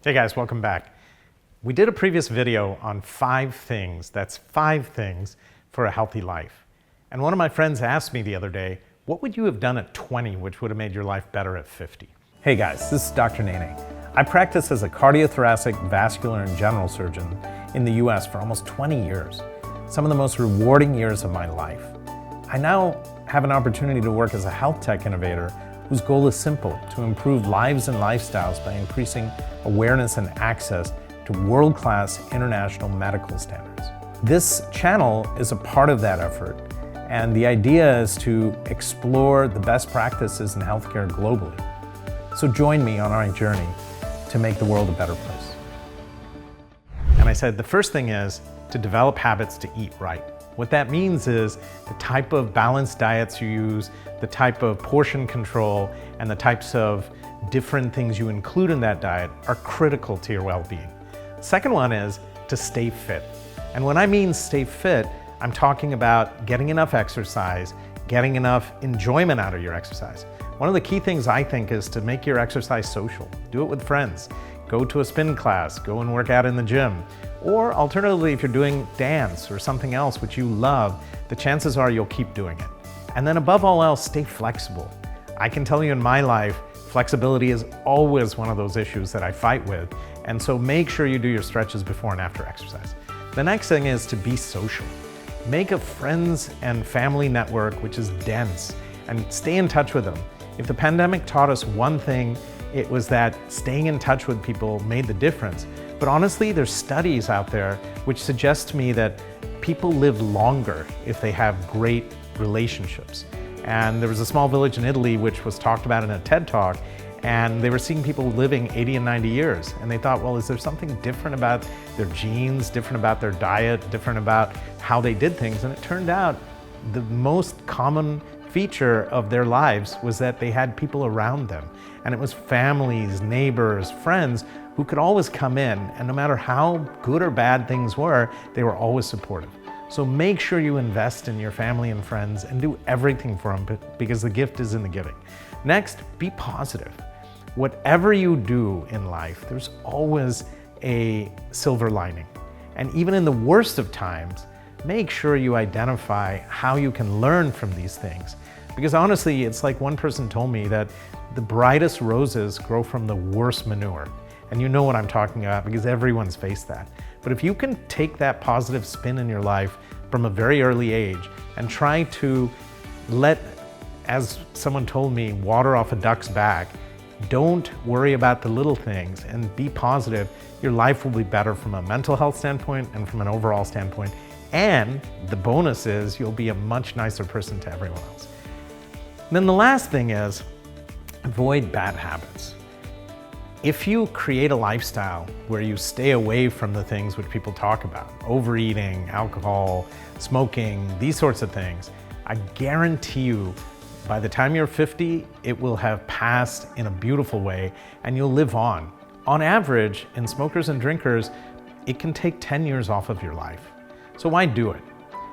Hey guys, welcome back. We did a previous video on 5 things, that's 5 things for a healthy life. And one of my friends asked me the other day, what would you have done at 20 which would have made your life better at 50? Hey guys, this is Dr. Nene. I practiced as a cardiothoracic, vascular, and general surgeon in the US for almost 20 years, some of the most rewarding years of my life. I now have an opportunity to work as a health tech innovator whose goal is simple, to improve lives and lifestyles by increasing awareness and access to world-class international medical standards. This channel is a part of that effort, and the idea is to explore the best practices in healthcare globally. So join me on our journey to make the world a better place. And I said the first thing is to develop habits to eat right. What that means is the type of balanced diets you use, the type of portion control, and the types of different things you include in that diet are critical to your well-being. Second one is to stay fit. And when I mean stay fit, I'm talking about getting enough exercise, getting enough enjoyment out of your exercise. One of the key things I think is to make your exercise social. Do it with friends. Go to a spin class, go and work out in the gym. Or alternatively, if you're doing dance or something else which you love, the chances are you'll keep doing it. And then above all else, stay flexible. I can tell you in my life, flexibility is always one of those issues that I fight with. And so make sure you do your stretches before and after exercise. The next thing is to be social. Make a friends and family network which is dense and stay in touch with them. If the pandemic taught us one thing, it was that staying in touch with people made the difference. But honestly, there's studies out there which suggest to me that people live longer if they have great relationships. And there was a small village in Italy which was talked about in a TED Talk, and they were seeing people living 80 and 90 years. And they thought, well, is there something different about their genes, different about their diet, different about how they did things? And it turned out the most common feature of their lives was that they had people around them. And it was families, neighbors, friends who could always come in, and no matter how good or bad things were, they were always supportive. So make sure you invest in your family and friends and do everything for them, because the gift is in the giving. Next, be positive. Whatever you do in life, there's always a silver lining. And even in the worst of times, make sure you identify how you can learn from these things. Because honestly, it's like one person told me that the brightest roses grow from the worst manure. And you know what I'm talking about because everyone's faced that. But if you can take that positive spin in your life from a very early age and try to let, as someone told me, water off a duck's back, don't worry about the little things and be positive, your life will be better from a mental health standpoint and from an overall standpoint. And the bonus is you'll be a much nicer person to everyone else. Then the last thing is avoid bad habits. If you create a lifestyle where you stay away from the things which people talk about, overeating, alcohol, smoking, these sorts of things, I guarantee you by the time you're 50, it will have passed in a beautiful way and you'll live on. On average, in smokers and drinkers, it can take 10 years off of your life. So why do it?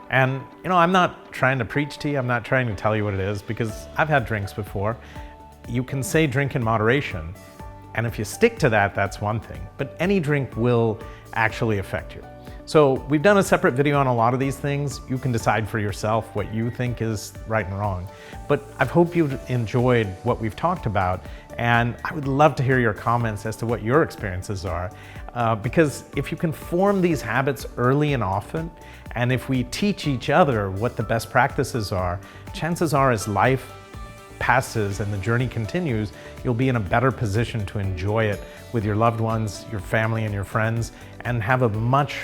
And I'm not trying to preach to you, I'm not trying to tell you what it is, because I've had drinks before. You can say drink in moderation, and if you stick to that, that's one thing, but any drink will actually affect you. So we've done a separate video on a lot of these things. You can decide for yourself what you think is right and wrong. But I hope you've enjoyed what we've talked about, and I would love to hear your comments as to what your experiences are. Because if you can form these habits early and often, and if we teach each other what the best practices are, chances are as life passes and the journey continues, you'll be in a better position to enjoy it with your loved ones, your family, and your friends, and have a much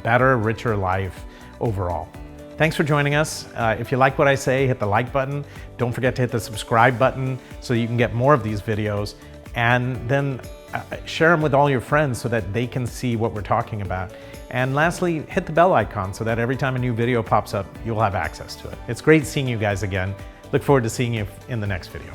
better, richer life overall. Thanks for joining us. If you like what I say, hit the like button. Don't forget to hit the subscribe button so you can get more of these videos, and then share them with all your friends so that they can see what we're talking about. And lastly, hit the bell icon so that every time a new video pops up, you'll have access to it. It's great seeing you guys again. Look forward to seeing you in the next video.